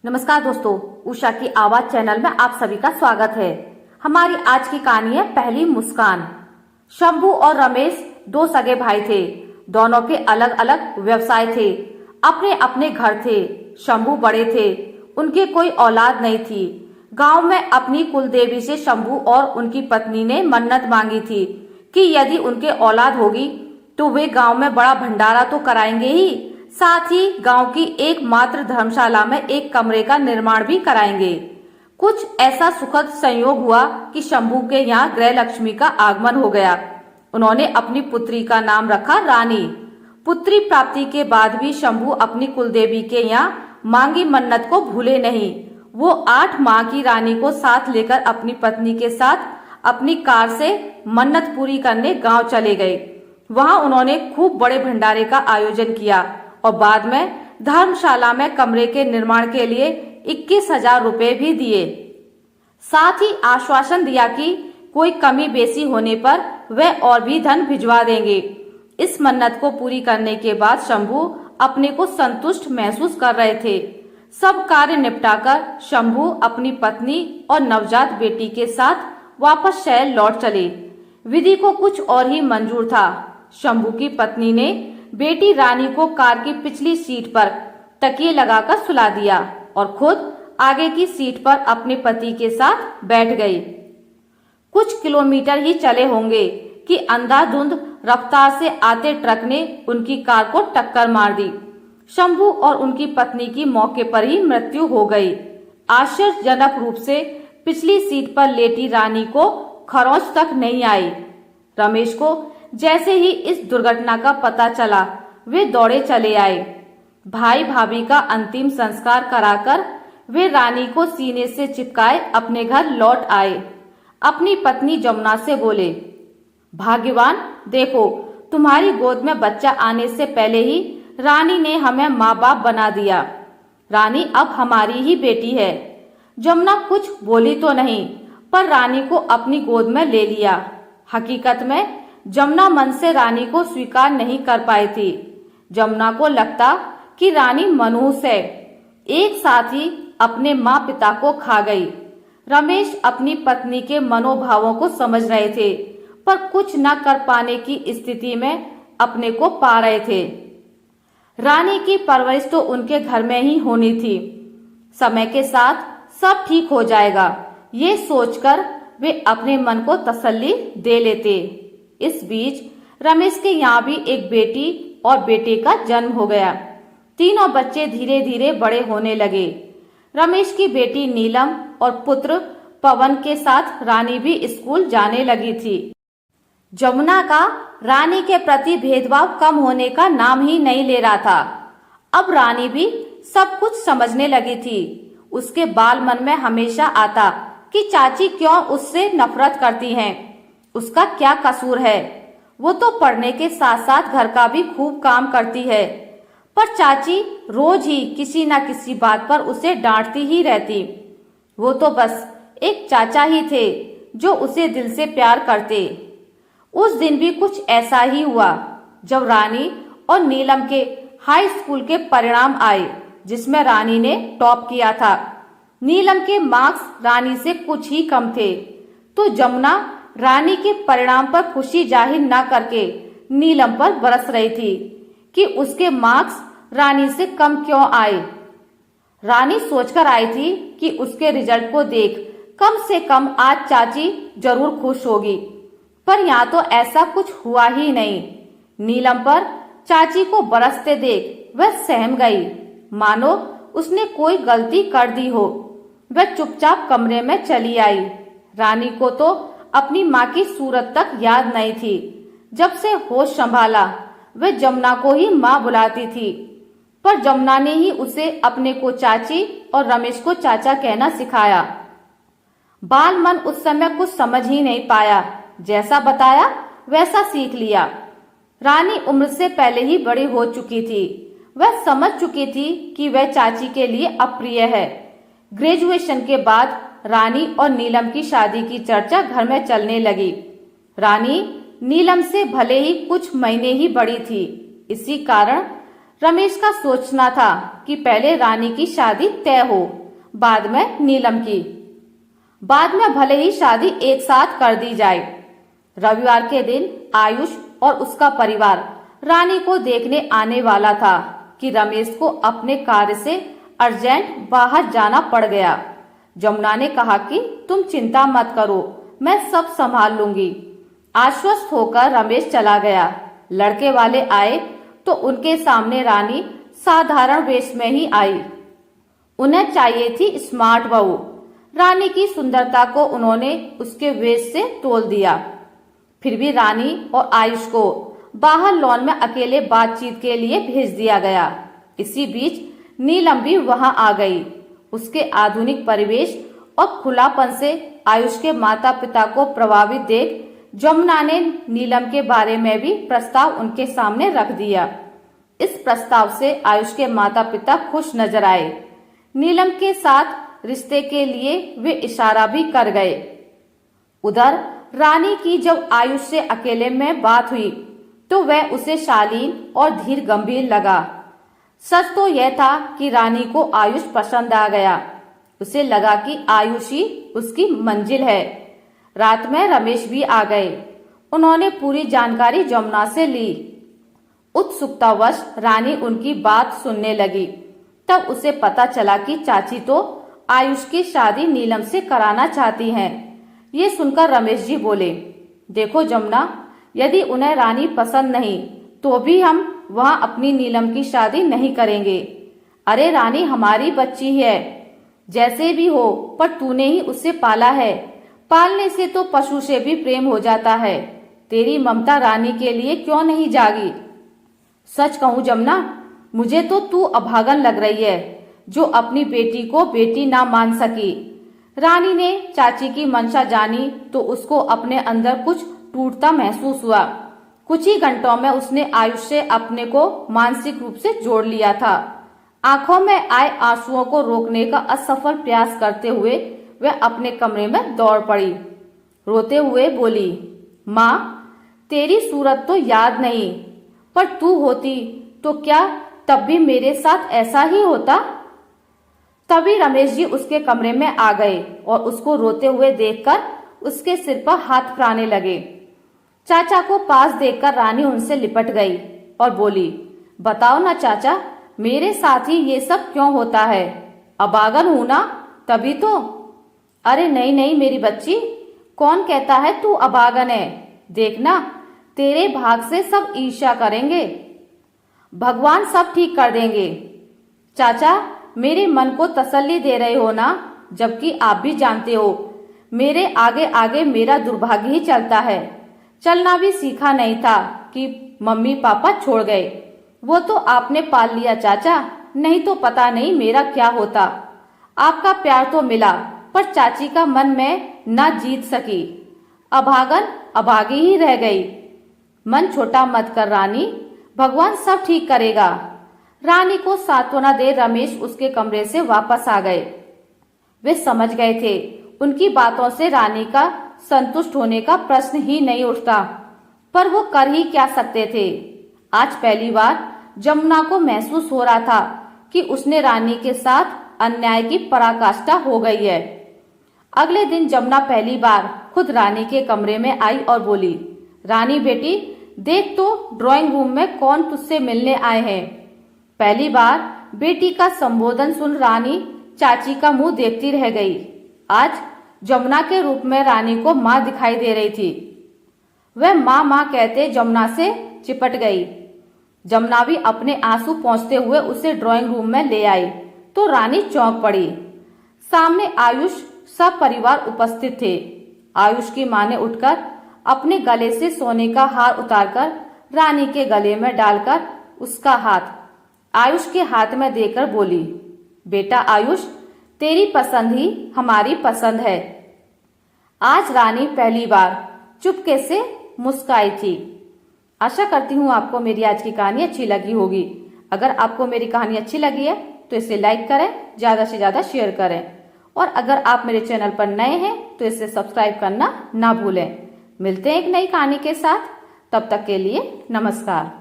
नमस्कार दोस्तों, उषा की आवाज चैनल में आप सभी का स्वागत है। हमारी आज की कहानी है पहली मुस्कान। शंभू और रमेश दो सगे भाई थे। दोनों के अलग अलग व्यवसाय थे, अपने अपने घर थे। शंभू बड़े थे, उनके कोई औलाद नहीं थी। गांव में अपनी कुलदेवी से शंभू और उनकी पत्नी ने मन्नत मांगी थी कि यदि उनके औलाद होगी तो वे गांव में बड़ा भंडारा तो कराएंगे ही, साथ ही गांव की एकमात्र धर्मशाला में एक कमरे का निर्माण भी कराएंगे। कुछ ऐसा सुखद संयोग हुआ कि शंभू के यहाँ गृह लक्ष्मी का आगमन हो गया। उन्होंने अपनी पुत्री का नाम रखा रानी। पुत्री प्राप्ति के बाद भी शंभू अपनी कुलदेवी के यहाँ मांगी मन्नत को भूले नहीं। वो 8 माह की रानी को साथ लेकर अपनी पत्नी के साथ अपनी कार से मन्नत पूरी करने गांव चले गए। वहां उन्होंने खूब बड़े भंडारे का आयोजन किया और बाद में धर्मशाला में कमरे के निर्माण के लिए 21,000 रुपए भी दिए। साथ ही आश्वासन दिया कि कोई कमी बेसी होने पर वे और भी धन भिजवा देंगे। इस मन्नत को पूरी करने के बाद शंभू अपने को संतुष्ट महसूस कर रहे थे। सब कार्य निपटाकर शंभू अपनी पत्नी और नवजात बेटी के साथ वापस शहर लौट चले। विधि को कुछ और ही मंजूर था। शंभू की पत्नी ने बेटी रानी को कार की पिछली सीट पर तकिए लगाकर सुला दिया और खुद आगे की सीट पर अपने पति के साथ बैठ गई। कुछ किलोमीटर ही चले होंगे कि अंधाधुंध रफ्तार से आते ट्रक ने उनकी कार को टक्कर मार दी। शंभू और उनकी पत्नी की मौके पर ही मृत्यु हो गई। आश्चर्यजनक रूप से पिछली सीट पर लेटी रानी को खरोंच तक नहीं आई। रमेश को जैसे ही इस दुर्घटना का पता चला, वे दौड़े चले आए। भाई भाभी का अंतिम संस्कार कराकर वे रानी को सीने से चिपकाए अपने घर लौट आए। अपनी पत्नी जमुना से बोले, भाग्यवान, देखो तुम्हारी गोद में बच्चा आने से पहले ही रानी ने हमें माँ बाप बना दिया। रानी अब हमारी ही बेटी है। जमुना कुछ बोली तो नहीं, पर रानी को अपनी गोद में ले लिया। हकीकत में जमुना मन से रानी को स्वीकार नहीं कर पाई थी। जमुना को लगता कि रानी मनहूस है। एक साथ ही अपने माँ पिता को खा गई। रमेश अपनी पत्नी के मनोभावों को समझ रहे थे, पर कुछ न कर पाने की स्थिति में अपने को पा रहे थे। रानी की परवरिश तो उनके घर में ही होनी थी। समय के साथ सब ठीक हो जाएगा, ये सोचकर वे अपने मन को तसल्ली दे लेते। इस बीच रमेश के यहाँ भी एक बेटी और बेटे का जन्म हो गया। तीनों बच्चे धीरे धीरे बड़े होने लगे। रमेश की बेटी नीलम और पुत्र पवन के साथ रानी भी स्कूल जाने लगी थी। जमुना का रानी के प्रति भेदभाव कम होने का नाम ही नहीं ले रहा था। अब रानी भी सब कुछ समझने लगी थी। उसके बाल मन में हमेशा आता कि चाची क्यों उससे नफरत करती हैं। उसका क्या कसूर है? वो तो पढ़ने के साथ साथ घर का भी खूब काम करती है, पर चाची रोज ही किसी न किसी बात पर उसे डांटती ही रहती। वो तो बस एक चाचा ही थे जो उसे दिल से प्यार करते। उस दिन भी कुछ ऐसा ही हुआ जब रानी और नीलम के हाई स्कूल के परिणाम आए, जिसमें रानी ने टॉप किया था। नीलम के मार्क्स रानी से कुछ ही कम थे, तो जमुना रानी के परिणाम पर खुशी जाहिर न करके नीलम पर बरस रही थी कि उसके मार्क्स रानी से कम क्यों आए। रानी सोचकर आई थी कि उसके रिजल्ट को देख कम से कम आज चाची जरूर खुश होगी, पर यहाँ तो ऐसा कुछ हुआ ही नहीं। नीलम पर चाची को बरसते देख वह सहम गई, मानो उसने कोई गलती कर दी हो। वह चुपचाप कमरे में चली आई। रानी को तो अपनी माँ की सूरत तक याद नहीं थी। जब से होश संभाला वह जमुना को ही माँ बुलाती थी, पर जमुना ने ही उसे अपने को चाची और रमेश को चाचा कहना सिखाया। बाल मन उस समय कुछ समझ ही नहीं पाया, जैसा बताया वैसा सीख लिया। रानी उम्र से पहले ही बड़ी हो चुकी थी। वह समझ चुकी थी कि वह चाची के लिए अप्रिय है। ग्रेजुएशन के बाद रानी और नीलम की शादी की चर्चा घर में चलने लगी। रानी नीलम से भले ही कुछ महीने ही बड़ी थी, इसी कारण रमेश का सोचना था कि पहले रानी की शादी तय हो, बाद में नीलम की, बाद में भले ही शादी एक साथ कर दी जाए। रविवार के दिन आयुष और उसका परिवार रानी को देखने आने वाला था कि रमेश को अपने कार्य से अर्जेंट बाहर जाना पड़ गया। जमुना ने कहा कि तुम चिंता मत करो, मैं सब संभाल लूंगी। आश्वस्त होकर रमेश चला गया। लड़के वाले आए तो उनके सामने रानी साधारण वेश में ही आई। उन्हें चाहिए थी स्मार्ट बहू। रानी की सुंदरता को उन्होंने उसके वेश से तोल दिया। फिर भी रानी और आयुष को बाहर लॉन में अकेले बातचीत के लिए भेज दिया गया। इसी बीच नीलम भी वहां आ गई। उसके आधुनिक परिवेश और खुलापन से आयुष के माता पिता को प्रभावित देख जमुना ने नीलम के बारे में भी प्रस्ताव उनके सामने रख दिया। इस प्रस्ताव से आयुष के माता पिता खुश नजर आए। नीलम के साथ रिश्ते के लिए वे इशारा भी कर गए। उधर रानी की जब आयुष से अकेले में बात हुई तो वह उसे शालीन और धीर गंभीर लगा। सच तो यह था कि रानी को आयुष पसंद आ गया। उसे लगा कि आयुष ही उसकी मंजिल है। रात में रमेश भी आ गए। उन्होंने पूरी जानकारी जमुना से ली। उत्सुकतावश रानी उनकी बात सुनने लगी। तब उसे पता चला कि चाची तो आयुष की शादी नीलम से कराना चाहती हैं। ये सुनकर रमेश जी बोले, देखो जमुना, यदि उन्हें रानी पसंद नहीं तो भी हम वहां अपनी नीलम की शादी नहीं करेंगे। अरे रानी हमारी बच्ची है, जैसे भी हो, पर तूने ही उसे पाला है। पालने से तो पशु से भी प्रेम हो जाता है। तेरी ममता रानी के लिए क्यों नहीं जागी? सच कहूं जमुना, मुझे तो तू अभागन लग रही है, जो अपनी बेटी को बेटी ना मान सकी। रानी ने चाची की मंशा जानी तो उसको अपने अंदर कुछ टूटता महसूस हुआ। कुछ ही घंटों में उसने आयुष से अपने को मानसिक रूप से जोड़ लिया था। आंखों में आए आंसुओं को रोकने का असफल प्रयास करते हुए वह अपने कमरे में दौड़ पड़ी। रोते हुए बोली, माँ, तेरी सूरत तो याद नहीं, पर तू होती तो क्या तब भी मेरे साथ ऐसा ही होता? तभी रमेश जी उसके कमरे में आ गए और उसको रोते हुए देखकर उसके सिर पर हाथ फिराने लगे। चाचा को पास देखकर रानी उनसे लिपट गई और बोली, बताओ ना चाचा, मेरे साथ ही ये सब क्यों होता है? अभागन हूं ना, तभी तो। अरे नहीं नहीं मेरी बच्ची, कौन कहता है तू अभागन है? देखना, तेरे भाग से सब ईर्ष्या करेंगे। भगवान सब ठीक कर देंगे। चाचा, मेरे मन को तसल्ली दे रहे हो ना, जबकि आप भी जानते हो मेरे आगे आगे मेरा दुर्भाग्य ही चलता है। चलना भी सीखा नहीं था कि मम्मी पापा छोड़ गए। वो तो आपने पाल लिया चाचा, नहीं तो पता नहीं मेरा क्या होता। आपका प्यार तो मिला, पर चाची का मन मैं ना जीत सकी। अभागन अभागी ही रह गई। मन छोटा मत कर रानी, भगवान सब ठीक करेगा। रानी को सांत्वना दे रमेश उसके कमरे से वापस आ गए। वे समझ गए थे उनकी बातों से रानी का संतुष्ट होने का प्रश्न ही नहीं उठता, पर वो कर ही क्या सकते थे। आज पहली बार जमुना को महसूस हो रहा था कि उसने रानी के साथ अन्याय की पराकाष्ठा हो गई है। अगले दिन जमुना पहली बार खुद रानी के कमरे में आई और बोली, रानी बेटी, देख तो ड्राइंग रूम में कौन तुझसे मिलने आए हैं। पहली बार बेटी का संबोधन सुन रानी चाची का मुंह देखती रह गई। आज जमुना के रूप में रानी को माँ दिखाई दे रही थी। वह माँ माँ कहते जमुना से चिपट गई। जमुना भी अपने आंसू पोंछते हुए उसे ड्राइंग रूम में ले आई तो रानी चौंक पड़ी। सामने आयुष सब परिवार उपस्थित थे। आयुष की माँ ने उठकर अपने गले से सोने का हार उतारकर रानी के गले में डालकर उसका हाथ आयुष के हाथ में देकर बोली, बेटा आयुष, तेरी पसंद ही हमारी पसंद है। आज रानी पहली बार चुपके से मुस्काई थी। आशा करती हूँ आपको मेरी आज की कहानी अच्छी लगी होगी। अगर आपको मेरी कहानी अच्छी लगी है तो इसे लाइक करें, ज्यादा से ज्यादा शेयर करें, और अगर आप मेरे चैनल पर नए हैं तो इसे सब्सक्राइब करना ना भूलें। मिलते हैं एक नई कहानी के साथ, तब तक के लिए नमस्कार।